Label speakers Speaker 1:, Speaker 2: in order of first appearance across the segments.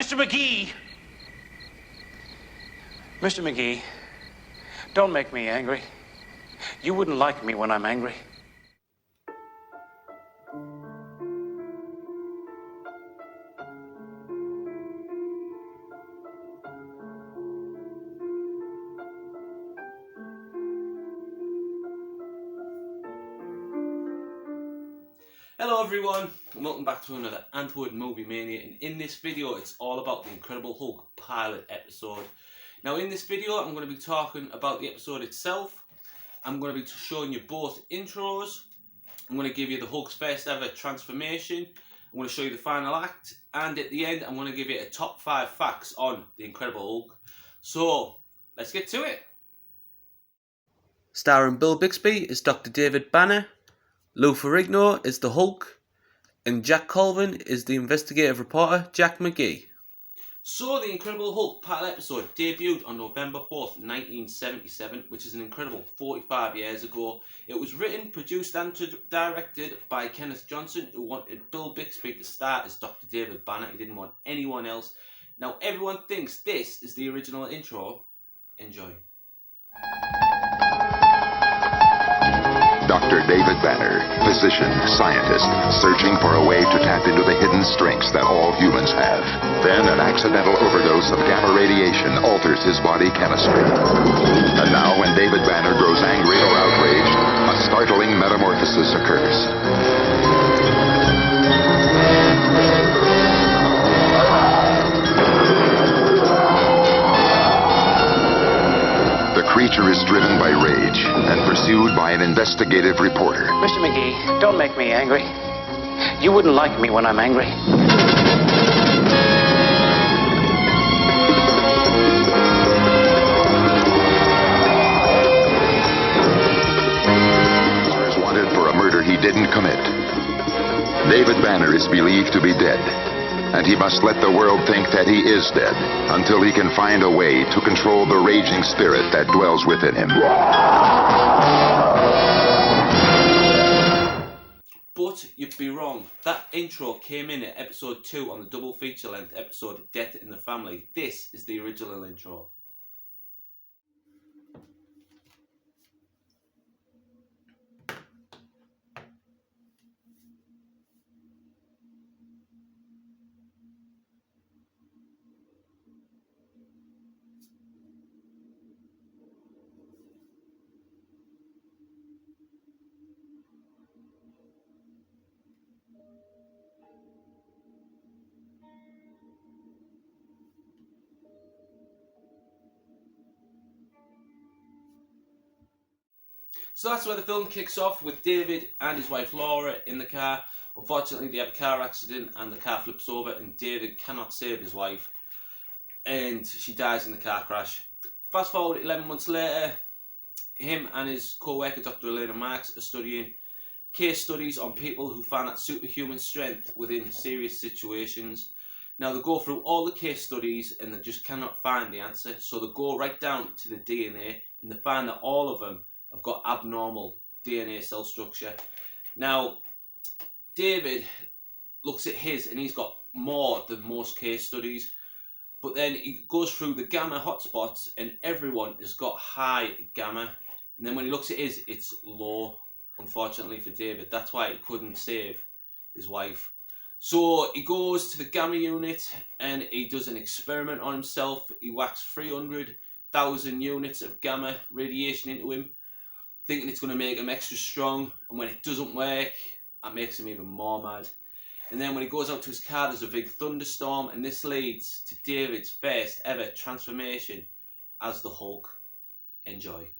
Speaker 1: Mr. McGee! Mr. McGee, don't make me angry. You wouldn't like me when I'm angry.
Speaker 2: Hello everyone, and welcome back to another Antwoord Movie Mania, and in this video it's all about the Incredible Hulk pilot episode. Now in this video I'm going to be talking about the episode itself. I'm going to be showing you both intros. I'm going to give you the Hulk's first ever transformation. I'm going to show you the final act, and at the end I'm going to give you a top 5 facts on the Incredible Hulk. So let's get to it. Starring Bill Bixby as Dr. David Banner, Lou Ferrigno is the Hulk, and Jack Colvin is the investigative reporter, Jack McGee. So, the Incredible Hulk pilot episode debuted on November 4th, 1977, which is an incredible 45 years ago. It was written, produced and directed by Kenneth Johnson, who wanted Bill Bixby to start as Dr. David Banner. He didn't want anyone else. Now, everyone thinks this is the original intro. Enjoy.
Speaker 3: Dr. David Banner, physician, scientist, searching for a way to tap into the hidden strengths that all humans have. Then an accidental overdose of gamma radiation alters his body chemistry. And now when David Banner grows angry or outraged, a startling metamorphosis occurs. The creature is driven by rage and pursued by an investigative reporter.
Speaker 1: Mr. McGee, don't make me angry. You wouldn't like me when I'm angry.
Speaker 3: He is wanted for a murder he didn't commit. David Banner is believed to be dead, and he must let the world think that he is dead until he can find a way to control the raging spirit that dwells within him.
Speaker 2: But you'd be wrong. That intro came in at episode 2 on the double feature length episode Death in the Family. This is the original intro. So that's where the film kicks off, with David and his wife Laura in the car. Unfortunately, they have a car accident and the car flips over and David cannot save his wife and she dies in the car crash. Fast forward 11 months later, him and his co-worker Dr. Elenas Marx are studying case studies on people who found that superhuman strength within serious situations. Now they go through all the case studies and they just cannot find the answer, so they go right down to the DNA and they find that all of them have got abnormal DNA cell structure. Now, David looks at his and he's got more than most case studies, but then he goes through the gamma hotspots and everyone has got high gamma, and then when he looks at his, it's low, unfortunately for David. That's why he couldn't save his wife. So he goes to the gamma unit and he does an experiment on himself. He whacks 300,000 units of gamma radiation into him, thinking it's going to make him extra strong, and when it doesn't work, that makes him even more mad. And then when he goes out to his car, there's a big thunderstorm, and this leads to David's first ever transformation as the Hulk. Enjoy.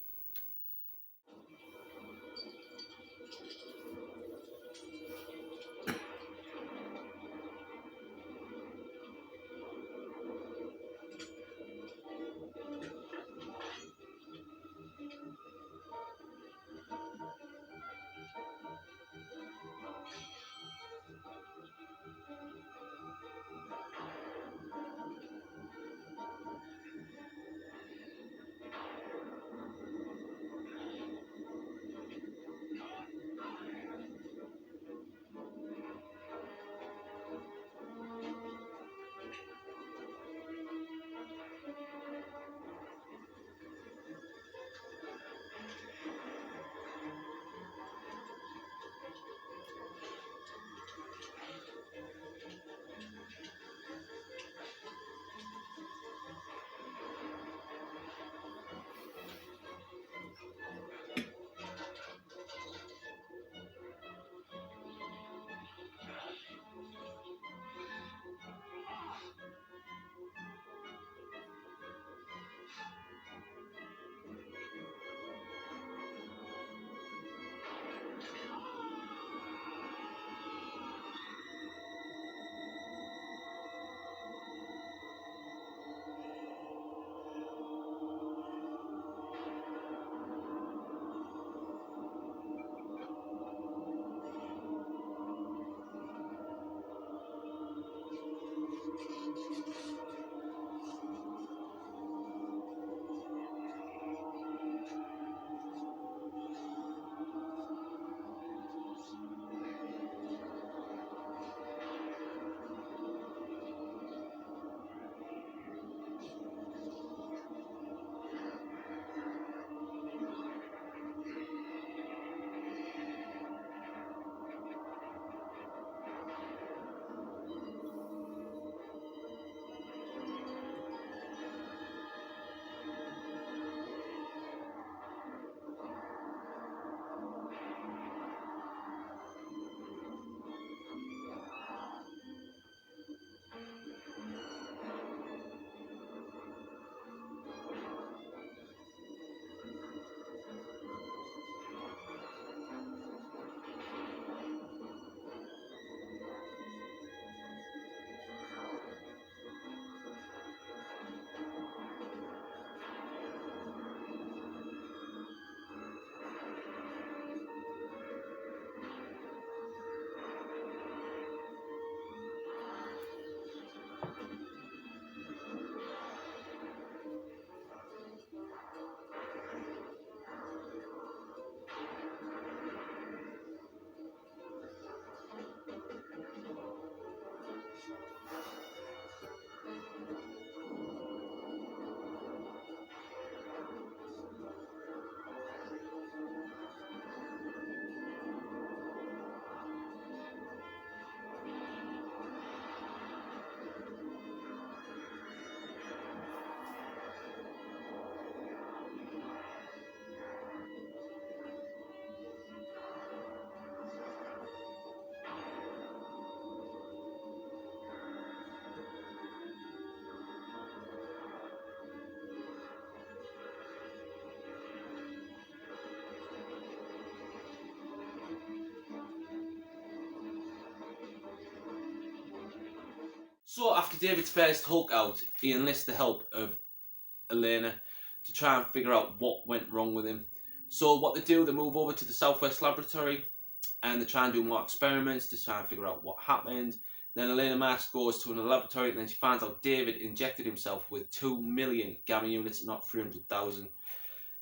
Speaker 2: So after David's first Hulk out, he enlists the help of Elena to try and figure out what went wrong with him. So what they do, they move over to the Southwest Laboratory and they try and do more experiments to try and figure out what happened. Then Elena Marks goes to another laboratory and then she finds out David injected himself with 2 million gamma units, not 300,000.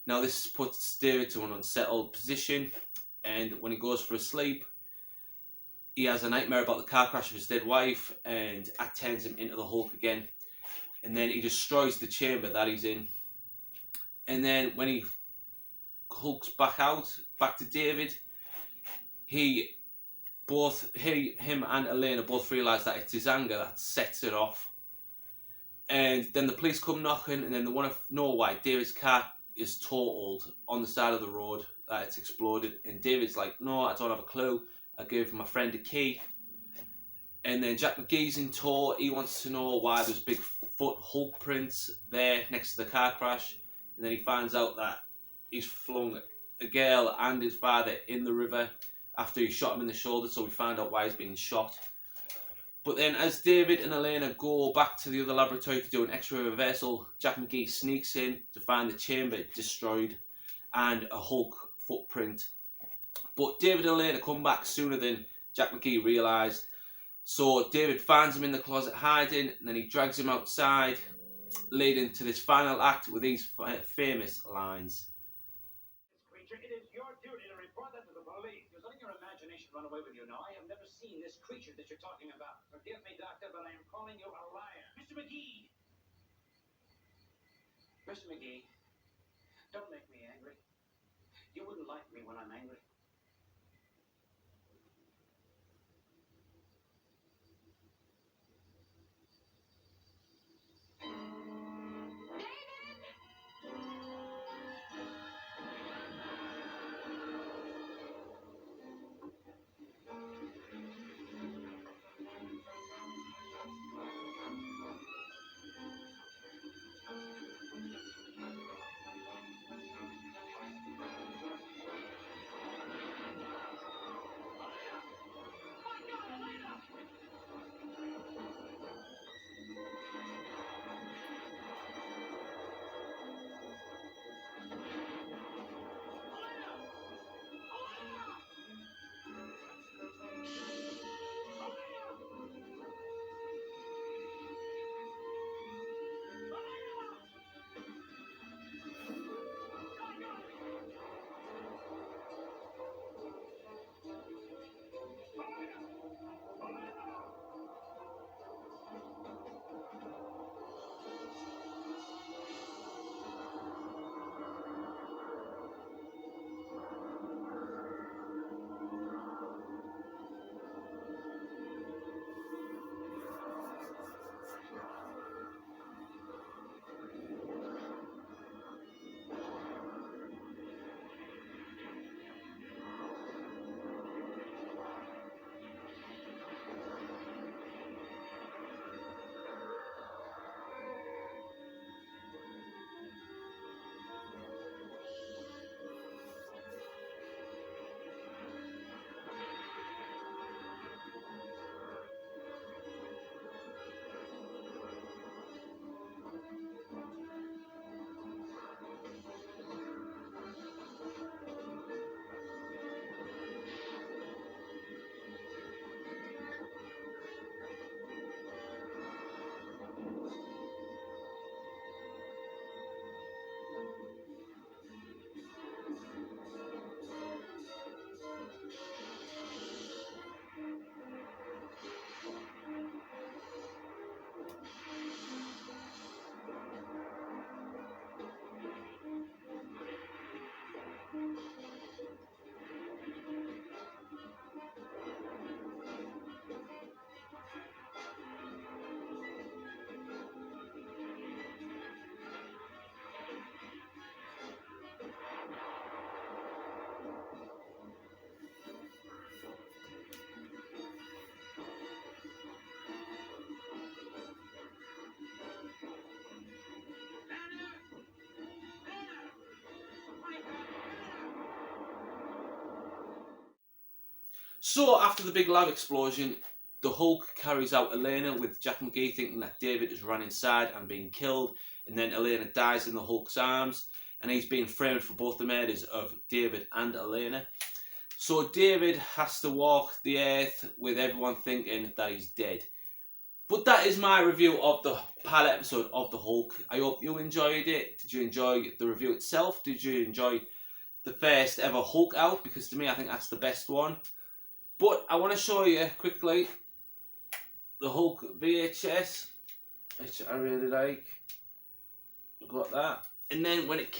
Speaker 2: Now this puts David to an unsettled position, and when he goes for a sleep, he has a nightmare about the car crash of his dead wife, and that turns him into the Hulk again. And then he destroys the chamber that he's in. And then when he hulks back to David, him and Elena both realise that it's his anger that sets it off. And then the police come knocking, and then they want to know why David's car is totaled on the side of the road, that it's exploded. And David's like, no, I don't have a clue. I gave my friend a key. And then Jack McGee's in tow. He wants to know why there's big foot Hulk prints there next to the car crash. And then he finds out that he's flung a girl and his father in the river after he shot him in the shoulder, so we find out why he's been shot. But then as David and Elena go back to the other laboratory to do an X-ray reversal, Jack McGee sneaks in to find the chamber destroyed and a Hulk footprint. But David and Elena come back sooner than Jack McGee realised. So David finds him in the closet hiding, and then he drags him outside, leading to this final act with these famous lines.
Speaker 4: Creature, it is your duty to report that to the police. You're letting your imagination run away with you now. I have never seen this creature that you're talking about. Forgive me, Doctor, but I am calling you a liar. Mr. McGee!
Speaker 1: Mr. McGee, don't make me angry. You wouldn't like me when I'm angry.
Speaker 2: So after the big lab explosion, the Hulk carries out Elena with Jack McGee thinking that David has run inside and been killed, and then Elena dies in the Hulk's arms, and he's being framed for both the murders of David and Elena. So David has to walk the earth with everyone thinking that he's dead. But that is my review of the pilot episode of the Hulk. I hope you enjoyed it. Did you enjoy the review itself? Did you enjoy the first ever Hulk out? Because to me, I think that's the best one. But I want to show you quickly the Hulk VHS, which I really like. I've got that. And then when it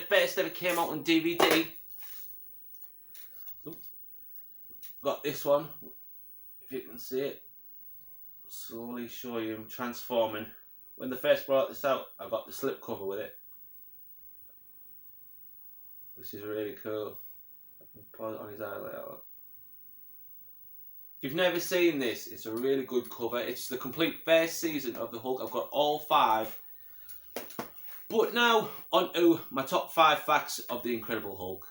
Speaker 2: first ever came out on DVD, got this one. If you can see it, slowly show you him transforming. When they first brought this out, I got the slipcover with it, which is really cool. I can put it on his eye like that. If you've never seen this, it's a really good cover. It's the complete first season of the Hulk. I've got all 5. But now, on to my top 5 facts of the Incredible Hulk.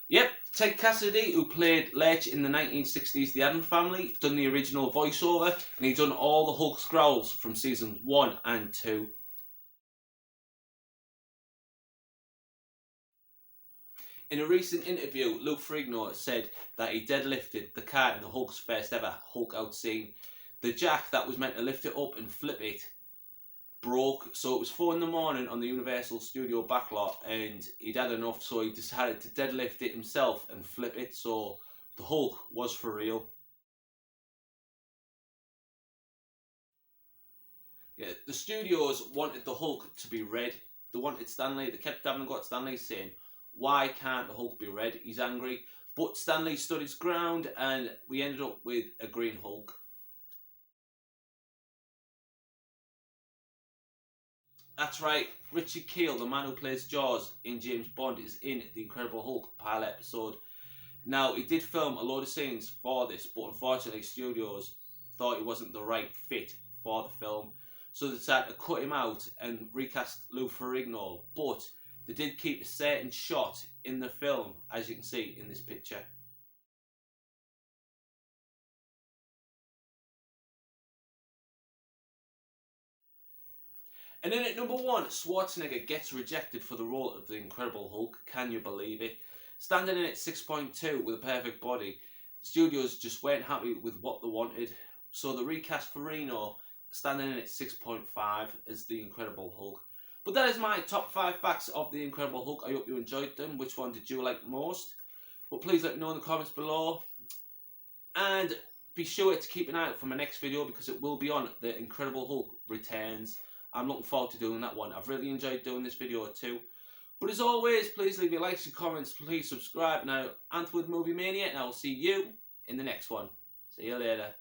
Speaker 2: Yep, Ted Cassidy, who played Lurch in the 1960s The Addams Family, done the original voiceover, and he's done all the Hulk's growls from seasons 1 and 2. In a recent interview, Lou Ferrigno said that he deadlifted the car in the Hulk's first ever Hulk out scene. The jack that was meant to lift it up and flip it broke, so it was 4 in the morning on the Universal Studio backlot, and he'd had enough, so he decided to deadlift it himself and flip it, so the Hulk was for real. Yeah, the studios wanted the Hulk to be red. They wanted Stanley, they kept having got Stanley saying, why can't the Hulk be red? He's angry. But Stanley stood his ground, and we ended up with a green Hulk. That's right, Richard Kiel, the man who plays Jaws in James Bond, is in the Incredible Hulk pilot episode. Now, he did film a load of scenes for this, but unfortunately studios thought he wasn't the right fit for the film, so they decided to cut him out and recast Lou Ferrigno, but they did keep a certain shot in the film, as you can see in this picture. And then at number 1, Schwarzenegger gets rejected for the role of the Incredible Hulk. Can you believe it? Standing in at 6.2 with a perfect body, studios just weren't happy with what they wanted, so they recast Ferrigno, standing in at 6.5 as the Incredible Hulk. But that is my top 5 facts of the Incredible Hulk. I hope you enjoyed them. Which one did you like most? But please let me know in the comments below. And be sure to keep an eye out for my next video, because it will be on The Incredible Hulk Returns. I'm looking forward to doing that one. I've really enjoyed doing this video too. But as always, please leave your likes and comments. Please subscribe. Now, Antwood Movie Mania, and I will see you in the next one. See you later.